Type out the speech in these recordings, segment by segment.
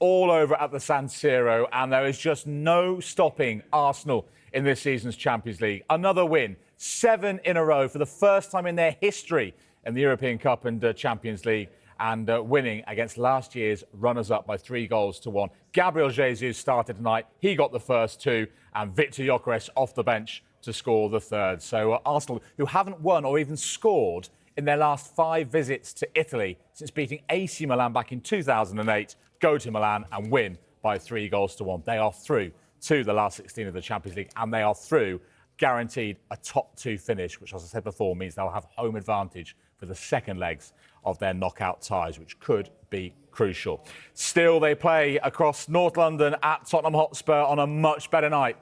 all over at the San Siro, and there is just no stopping Arsenal in this season's Champions League. Another win, 7 in a row for the first time in their history in the European Cup and Champions League, and winning against last year's runners-up by 3-1. Gabriel Jesus started tonight. He got the first 2, and Victor Gyökeres off the bench to score the third. So Arsenal, who haven't won or even scored in their last 5 visits to Italy since beating AC Milan back in 2008, go to Milan and win by 3-1. They are through to the last 16 of the Champions League, and they are through guaranteed a top 2 finish, which, as I said before, means they'll have home advantage for the second legs of their knockout ties, which could be crucial. Still, they play across North London at Tottenham Hotspur on a much better night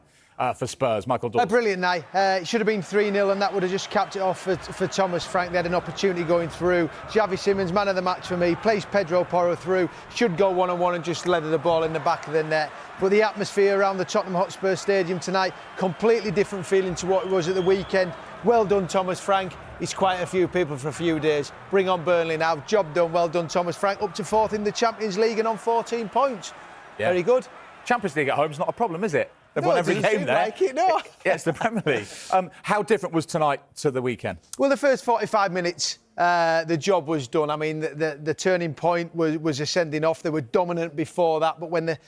for Spurs. Michael Dawes. A brilliant night. It should have been 3-0 and that would have just capped it off for Thomas Frank. They had an opportunity going through. Xavi Simons, man of the match for me, plays Pedro Porro through, should go one-on-one and just leather the ball in the back of the net. But the atmosphere around the Tottenham Hotspur Stadium tonight, completely different feeling to what it was at the weekend. Well done, Thomas Frank. He's quite a few people for a few days. Bring on Burnley now. Job done. Well done, Thomas Frank. Up to 4th in the Champions League and on 14 points. Yeah. Very good. Champions League at home is not a problem, is it? They've won every game there. Like it, no. Yeah, it's the Premier League. How different was tonight to the weekend? Well, the first 45 minutes, the job was done. I mean, the turning point was a sending off. They were dominant before that, but when the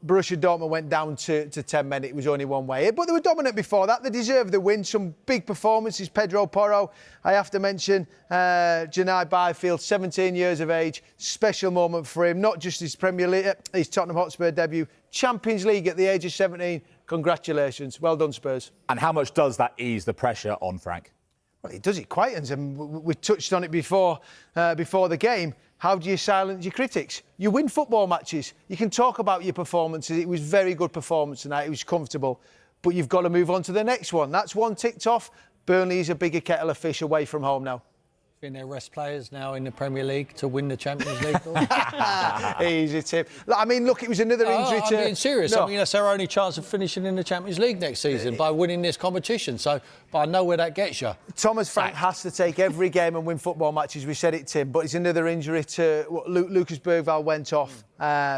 Borussia Dortmund went down to 10 men, it was only one way. But they were dominant before that. They deserved the win. Some big performances. Pedro Porro, I have to mention, Janai Byfield, 17 years of age. Special moment for him. Not just his Premier League, his Tottenham Hotspur debut. Champions League at the age of 17. Congratulations. Well done, Spurs. And how much does that ease the pressure on Frank? Well, it does. It quietens, and we touched on it before the game. How do you silence your critics? You win football matches. You can talk about your performances. It was very good performance tonight. It was comfortable. But you've got to move on to the next one. That's one ticked off. Burnley is a bigger kettle of fish away from home now. Think they rest players now in the Premier League to win the Champions League? Easy, Tim. I mean, look, it was another injury I'm being serious. No. I mean, that's our only chance of finishing in the Champions League next season by winning this competition. So, but I know where that gets you. Thomas Frank has to take every game and win football matches. We said it, Tim, but it's another injury to Lucas Bergvall went off.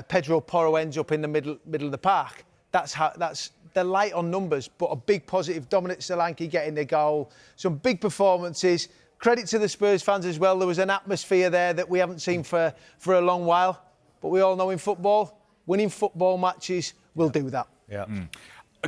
Pedro Porro ends up in the middle of the park. They're light on numbers, but a big positive. Dominic Solanke getting the goal. Some big performances. Credit to the Spurs fans as well. There was an atmosphere there that we haven't seen for a long while. But we all know in football, winning football matches will do that. Yeah.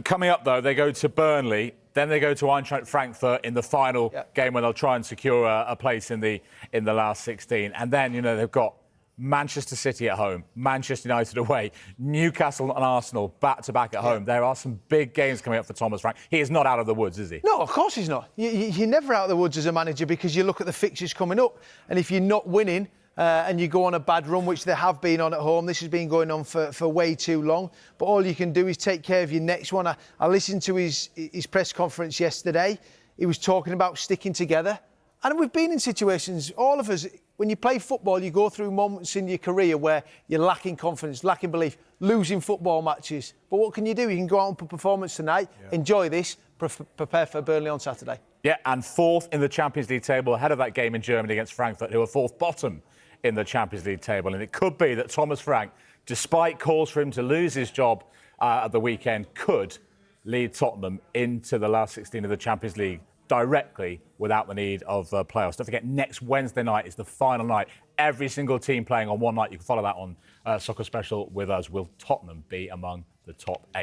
Coming up, though, they go to Burnley. Then they go to Eintracht Frankfurt in the final game where they'll try and secure a place in the last 16. And then, they've got Manchester City at home, Manchester United away, Newcastle and Arsenal back-to-back at home. There are some big games coming up for Thomas Frank. He is not out of the woods, is he? No, of course he's not. You're never out of the woods as a manager because you look at the fixtures coming up. And if you're not winning and you go on a bad run, which they have been on at home, this has been going on for way too long. But all you can do is take care of your next one. I listened to his press conference yesterday. He was talking about sticking together. And we've been in situations, all of us, when you play football, you go through moments in your career where you're lacking confidence, lacking belief, losing football matches. But what can you do? You can go out and put performance tonight, enjoy this, prepare for Burnley on Saturday. Yeah, and 4th in the Champions League table, ahead of that game in Germany against Frankfurt, who are 4th bottom in the Champions League table. And it could be that Thomas Frank, despite calls for him to lose his job at the weekend, could lead Tottenham into the last 16 of the Champions League directly without the need of playoffs. Don't forget, next Wednesday night is the final night. Every single team playing on one night. You can follow that on Soccer Special with us. Will Tottenham be among the top 8?